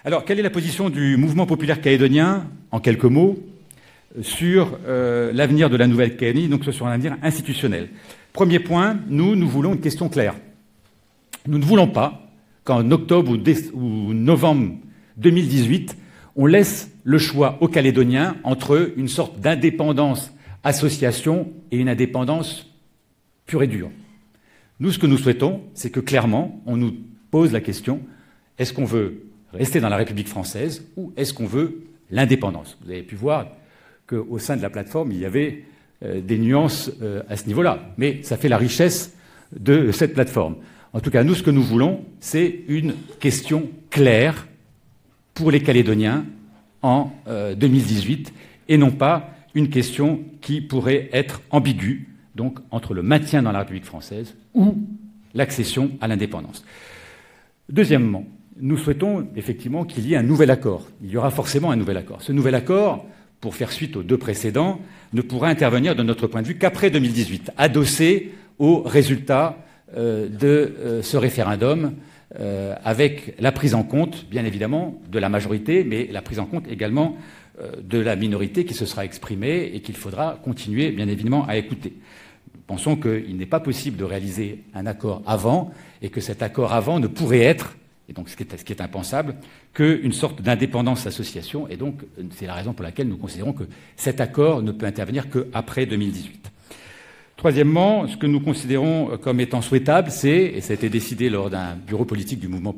Alors, quelle est la position du mouvement populaire calédonien, en quelques mots, sur l'avenir de la Nouvelle-Calédonie, donc sur un avenir institutionnel? Premier point, nous voulons une question claire. Nous ne voulons pas qu'en octobre ou novembre 2018, on laisse le choix aux Calédoniens entre une sorte d'indépendance association et une indépendance pure et dure. Nous, ce que nous souhaitons, c'est que clairement, on nous pose la question, est-ce qu'on veut rester dans la République française ou est-ce qu'on veut l'indépendance? Vous avez pu voir qu'au sein de la plateforme, il y avait des nuances à ce niveau-là. Mais ça fait la richesse de cette plateforme. En tout cas, nous, ce que nous voulons, c'est une question claire pour les Calédoniens en 2018 et non pas une question qui pourrait être ambiguë, donc entre le maintien dans la République française ou l'accession à l'indépendance. Deuxièmement, nous souhaitons effectivement qu'il y ait un nouvel accord. Il y aura forcément un nouvel accord. Ce nouvel accord, pour faire suite aux deux précédents, ne pourra intervenir de notre point de vue qu'après 2018, adossé aux résultats de ce référendum, avec la prise en compte, bien évidemment, de la majorité, mais la prise en compte également de la minorité qui se sera exprimée et qu'il faudra continuer, bien évidemment, à écouter. Nous pensons qu'il n'est pas possible de réaliser un accord avant et que cet accord avant ne pourrait être, et donc ce qui est impensable, qu'une sorte d'indépendance association. Et donc, c'est la raison pour laquelle nous considérons que cet accord ne peut intervenir qu'après 2018. Troisièmement, ce que nous considérons comme étant souhaitable, et ça a été décidé lors d'un bureau politique du mouvement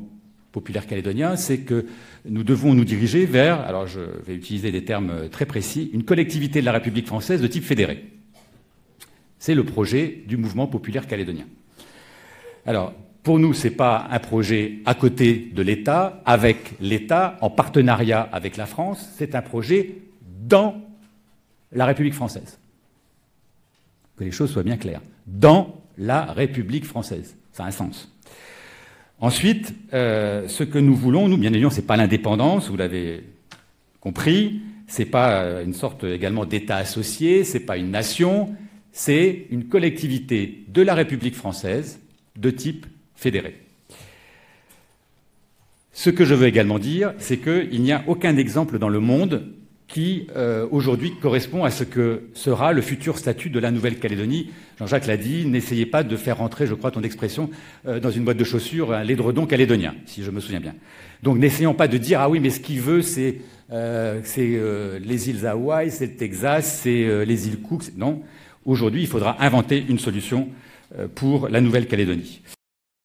populaire calédonien, c'est que nous devons nous diriger vers, alors je vais utiliser des termes très précis, une collectivité de la République française de type fédéré. C'est le projet du mouvement populaire calédonien. Alors, pour nous, ce n'est pas un projet à côté de l'État, avec l'État, en partenariat avec la France, c'est un projet dans la République française. Que les choses soient bien claires. Dans la République française. Ça a un sens. Ensuite, ce que nous voulons, nous, bien évidemment, ce n'est pas l'indépendance, vous l'avez compris, ce n'est pas une sorte également d'État associé, ce n'est pas une nation, c'est une collectivité de la République française de type fédéré. Ce que je veux également dire, c'est qu'il n'y a aucun exemple dans le monde qui, aujourd'hui, correspond à ce que sera le futur statut de la Nouvelle-Calédonie. Jean-Jacques l'a dit, n'essayez pas de faire rentrer, je crois, ton expression, dans une boîte de chaussures, l'édredon calédonien, si je me souviens bien. Donc n'essayons pas de dire, ah oui, mais ce qu'il veut, c'est les îles Hawaï, c'est le Texas, c'est les îles Cook. Non, aujourd'hui, il faudra inventer une solution pour la Nouvelle-Calédonie.